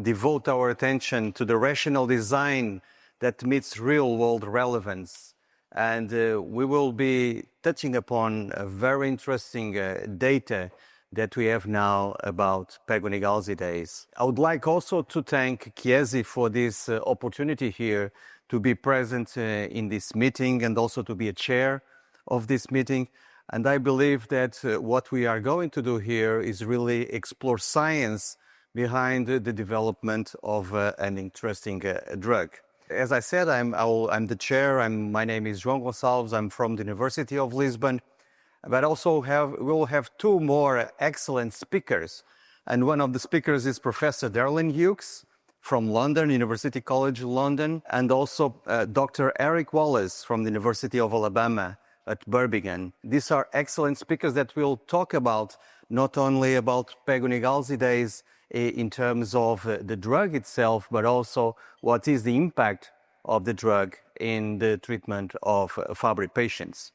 devote our attention to the rational design that meets real-world relevance. And we will be touching upon a very interesting data that we have now about pegunigalsidase. I would like also to thank Chiesi for this opportunity here to be present in this meeting and also to be a chair of this meeting. And I believe that what we are going to do here is really explore science behind the development of an interesting drug. As I said, I'm the chair. My name is João Gonçalves. I'm from the University of Lisbon. But also we'll have two more excellent speakers. And one of the speakers is Professor Derralynn Hughes from London, University College London, and also Dr. Eric Wallace from the University of Alabama at Birmingham. These are excellent speakers that will talk about not only about pegunigalsidase in terms of the drug itself, but also what is the impact of the drug in the treatment of Fabry patients.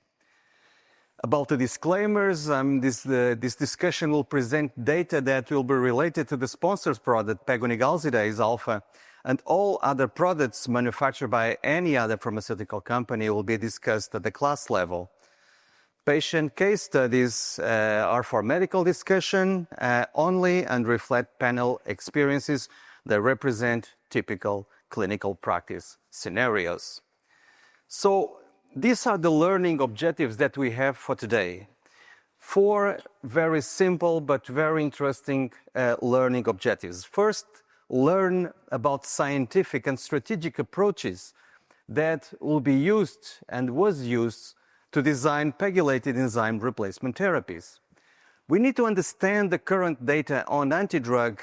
About the disclaimers, this discussion will present data that will be related to the sponsor's product, pegunigalsidase alpha, and all other products manufactured by any other pharmaceutical company will be discussed at the class level. Patient case studies are for medical discussion only and reflect panel experiences that represent typical clinical practice scenarios. So these are the learning objectives that we have for today. Four very simple but very interesting learning objectives. First, learn about scientific and strategic approaches that will be used and was used to design pegylated enzyme replacement therapies. We need to understand the current data on antidrug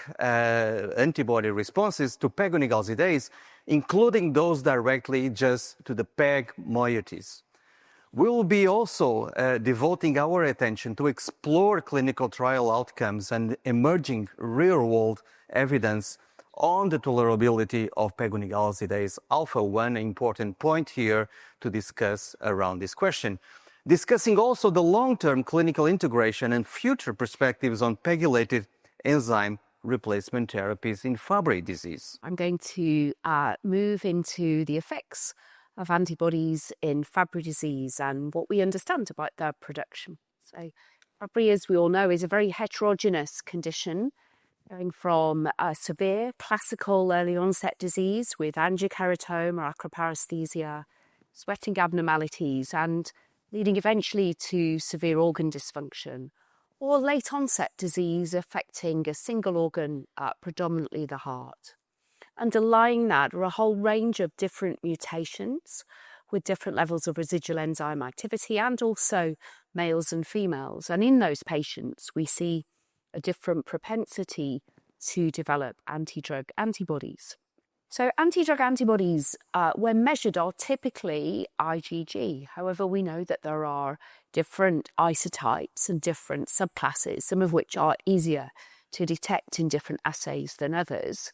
antibody responses to pegunigalsidase, including those directly just to the PEG moieties. We will be also devoting our attention to explore clinical trial outcomes and emerging real-world evidence on the tolerability of pegunigalsidase alpha, one important point here to discuss around this question. Discussing also the long-term clinical integration and future perspectives on pegylated enzyme replacement therapies in Fabry disease. I'm going to move into the effects of antibodies in Fabry disease and what we understand about their production. So Fabry, as we all know, is a very heterogeneous condition, going from a severe classical early onset disease with angiokeratoma or acroparesthesia, sweating abnormalities, and leading eventually to severe organ dysfunction, or late onset disease affecting a single organ, predominantly the heart. Underlying that are a whole range of different mutations with different levels of residual enzyme activity, and also males and females. And in those patients, we see a different propensity to develop anti-drug antibodies. So anti-drug antibodies, when measured, are typically IgG. However, we know that there are different isotypes and different subclasses, some of which are easier to detect in different assays than others.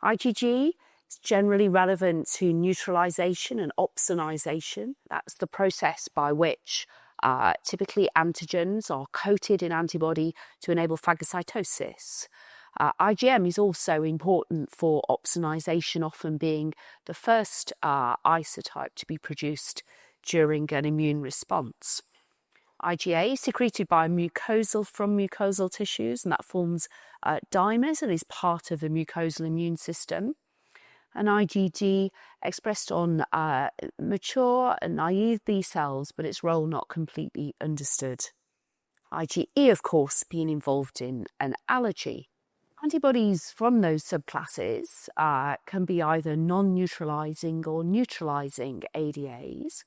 IgG is generally relevant to neutralization and opsonization. That's the process by which typically antigens are coated in antibody to enable phagocytosis. IgM is also important for opsonization, often being the first isotype to be produced during an immune response. IgA is secreted by from mucosal tissues, and that forms dimers and is part of the mucosal immune system. And IgG expressed on mature and naive B cells, but its role not completely understood. IgE, of course, being involved in an allergy. Antibodies from those subclasses can be either non-neutralizing or neutralizing ADAs.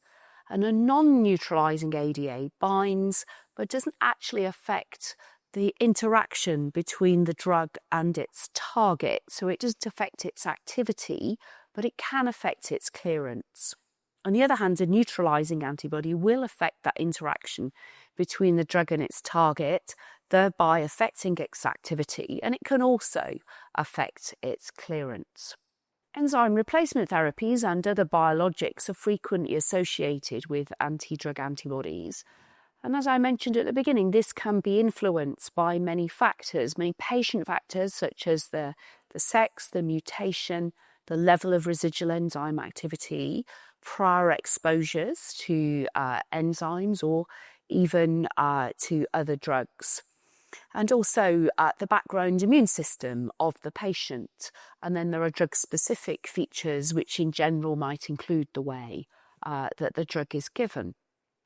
And a non-neutralizing ADA binds but doesn't actually affect the interaction between the drug and its target. So it doesn't affect its activity, but it can affect its clearance. On the other hand, a neutralizing antibody will affect that interaction between the drug and its target, thereby affecting its activity, and it can also affect its clearance. Enzyme replacement therapies and other biologics are frequently associated with anti-drug antibodies. And as I mentioned at the beginning, this can be influenced by many factors, many patient factors, such as the the sex, the mutation, the level of residual enzyme activity, prior exposures to enzymes or even to other drugs. And also the background immune system of the patient. And then there are drug-specific features which in general might include the way that the drug is given.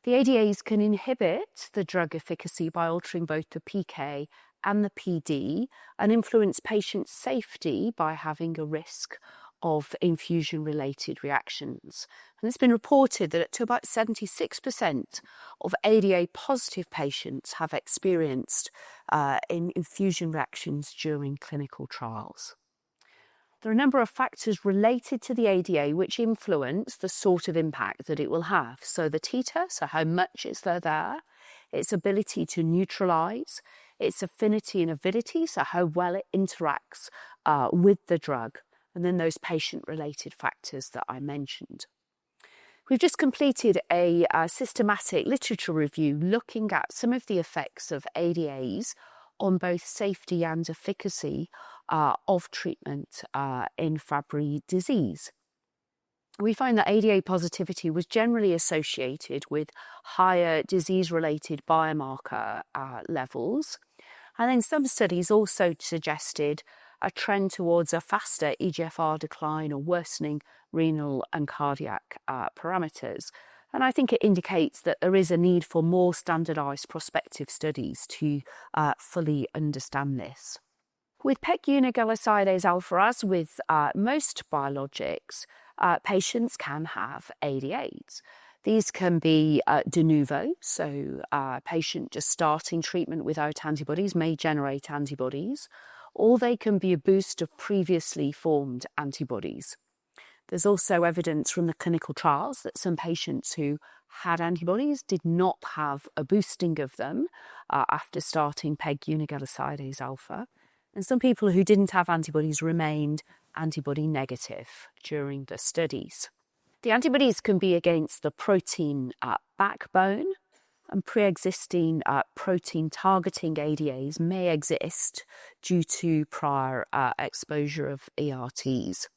The ADAs can inhibit the drug efficacy by altering both the PK and the PD and influence patient safety by having a risk of infusion-related reactions. And it's been reported that up to about 76% of ADA-positive patients have experienced infusion reactions during clinical trials. There are a number of factors related to the ADA which influence the sort of impact that it will have. So the titer, so how much is there, its ability to neutralise, its affinity and avidity, so how well it interacts with the drug, and then those patient-related factors that I mentioned. We've just completed a systematic literature review looking at some of the effects of ADAs on both safety and efficacy of treatment in Fabry disease. We find that ADA positivity was generally associated with higher disease-related biomarker levels. And then some studies also suggested a trend towards a faster eGFR decline or worsening renal and cardiac parameters. And I think it indicates that there is a need for more standardised prospective studies to fully understand this. With pegunigalsidase alpha, as with most biologics, patients can have ADAs. These can be de novo, so a patient just starting treatment without antibodies may generate antibodies, or they can be a boost of previously formed antibodies. There's also evidence from the clinical trials that some patients who had antibodies did not have a boosting of them after starting pegunigalsidase alpha, and some people who didn't have antibodies remained antibody negative during the studies. The antibodies can be against the protein backbone, and pre-existing protein targeting ADAs may exist due to prior exposure of ERTs.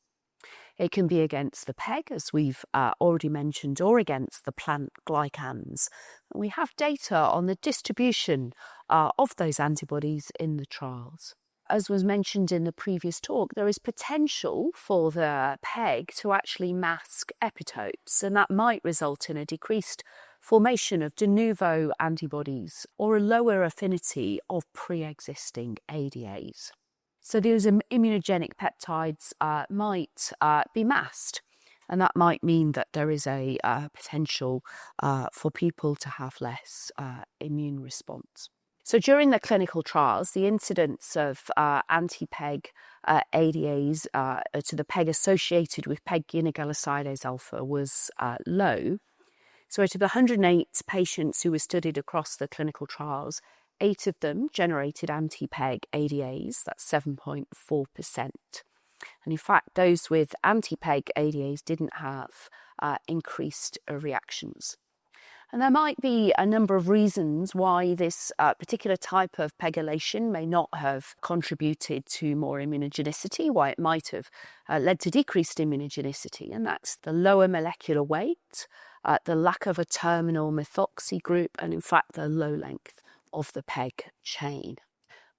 It can be against the PEG, as we've already mentioned, or against the plant glycans. And we have data on the distribution of those antibodies in the trials. As was mentioned in the previous talk, there is potential for the PEG to actually mask epitopes, and that might result in a decreased formation of de novo antibodies or a lower affinity of pre-existing ADAs. So those immunogenic peptides might be masked, and that might mean that there is a potential for people to have less immune response. So during the clinical trials, the incidence of anti-PEG ADAs to the PEG associated with pegunigalsidase alpha was low. So out of the 108 patients who were studied across the clinical trials, 8 of them generated anti-PEG ADAs, that's 7.4%. And in fact, those with anti-PEG ADAs didn't have increased reactions. And there might be a number of reasons why this particular type of pegylation may not have contributed to more immunogenicity, why it might have led to decreased immunogenicity, and that's the lower molecular weight, the lack of a terminal methoxy group, and in fact the low length of the PEG chain.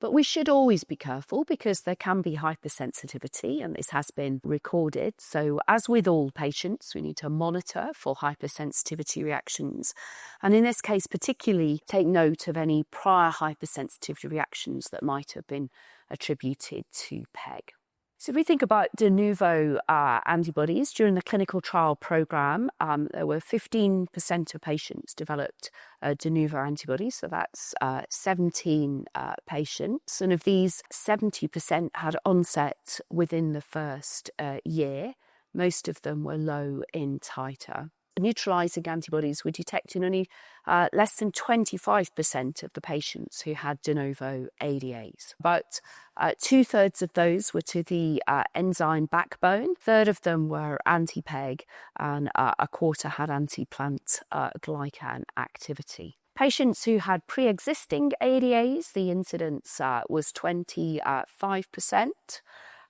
But we should always be careful because there can be hypersensitivity, and this has been recorded. So as with all patients, we need to monitor for hypersensitivity reactions. And in this case, particularly take note of any prior hypersensitivity reactions that might have been attributed to PEG. So if we think about de novo antibodies, during the clinical trial program, there were 15% of patients developed de novo antibodies, so that's 17 patients. And of these, 70% had onset within the first year. Most of them were low in titer. Neutralising antibodies were detected in only less than 25% of the patients who had de novo ADAs. About 2/3 of those were to the enzyme backbone, a third of them were anti-PEG, and a quarter had anti-plant glycan activity. Patients who had pre-existing ADAs, the incidence was 25%.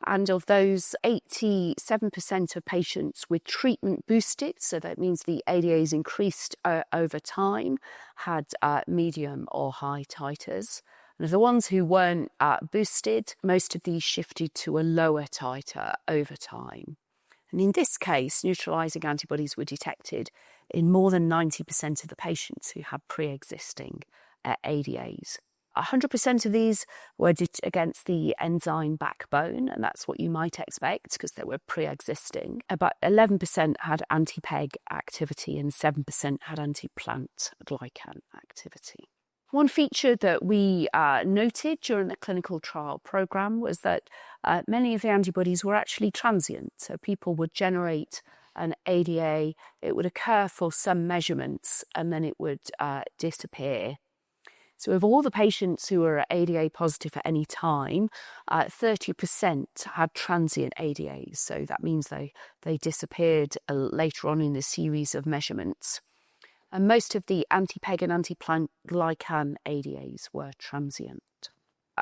And of those, 87% of patients with treatment boosted, so that means the ADAs increased over time, had medium or high titers. And of the ones who weren't boosted, most of these shifted to a lower titer over time. And in this case, neutralizing antibodies were detected in more than 90% of the patients who had pre-existing ADAs. 100% of these were against the enzyme backbone, and that's what you might expect because they were pre-existing. About 11% had anti-PEG activity and 7% had anti-plant glycan activity. One feature that we noted during the clinical trial program was that many of the antibodies were actually transient. So people would generate an ADA, it would occur for some measurements, and then it would disappear. So of all the patients who were ADA positive at any time, 30% had transient ADAs. So that means they disappeared later on in the series of measurements. And most of the anti-PEG and anti-plant glycan ADAs were transient.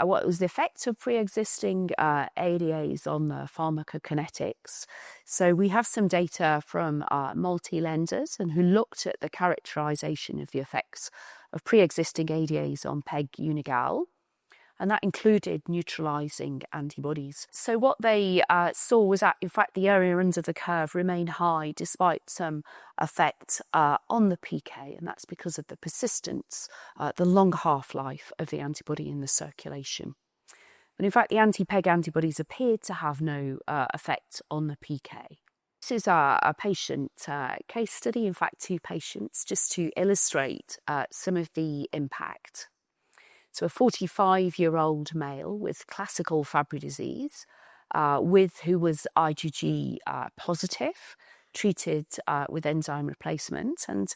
What was the effect of pre-existing ADAs on the pharmacokinetics? So we have some data from multi-lenders and who looked at the characterization of the effects of pre-existing ADAs on pegunigal, and that included neutralizing antibodies. So what they saw was that, in fact, the area under the curve remained high despite some effect on the PK, and that's because of the persistence, the long half-life of the antibody in the circulation. But in fact, the anti-PEG antibodies appeared to have no effect on the PK. This is a patient case study, in fact, 2 patients, just to illustrate some of the impact. So a 45-year-old male with classical Fabry disease, who was IgG positive, treated with enzyme replacement, and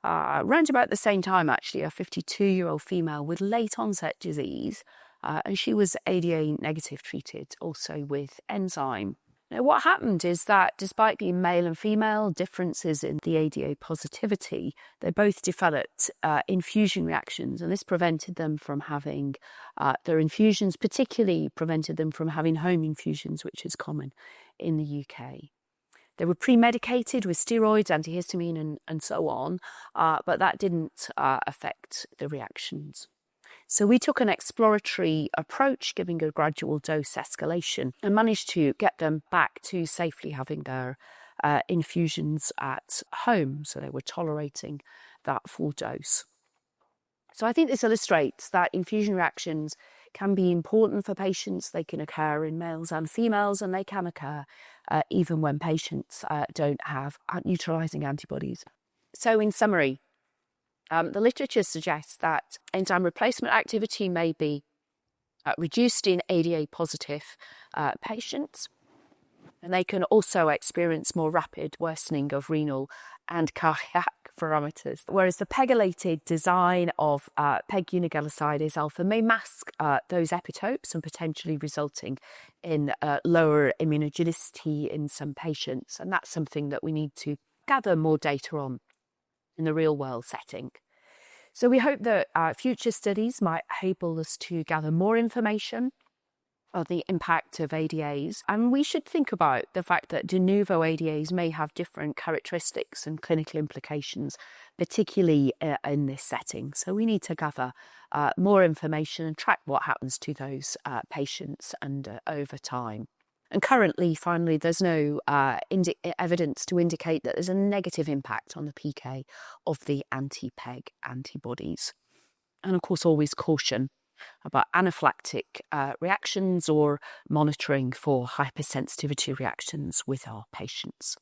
around about the same time, actually, a 52-year-old female with late onset disease, and she was ADA negative, treated also with enzyme. Now, what happened is that despite being male and female differences in the ADA positivity, they both developed infusion reactions, and this prevented them from having their infusions, particularly prevented them from having home infusions, which is common in the UK. They were pre-medicated with steroids, antihistamine, and so on, but that didn't affect the reactions. So we took an exploratory approach, giving a gradual dose escalation, and managed to get them back to safely having their infusions at home. So they were tolerating that full dose. So I think this illustrates that infusion reactions can be important for patients. They can occur in males and females, and they can occur even when patients don't have neutralizing antibodies. So in summary, the literature suggests that enzyme replacement activity may be reduced in ADA positive patients, and they can also experience more rapid worsening of renal and cardiac parameters. Whereas the pegylated design of pegunigalsidase alpha may mask those epitopes and potentially resulting in lower immunogenicity in some patients, and that's something that we need to gather more data on in the real world setting. So we hope that future studies might enable us to gather more information on the impact of ADAs, and we should think about the fact that de novo ADAs may have different characteristics and clinical implications, particularly in this setting. So we need to gather more information and track what happens to those patients and over time. And currently, finally, there's no evidence to indicate that there's a negative impact on the PK of the anti-PEG antibodies. And of course, always caution about anaphylactic reactions or monitoring for hypersensitivity reactions with our patients.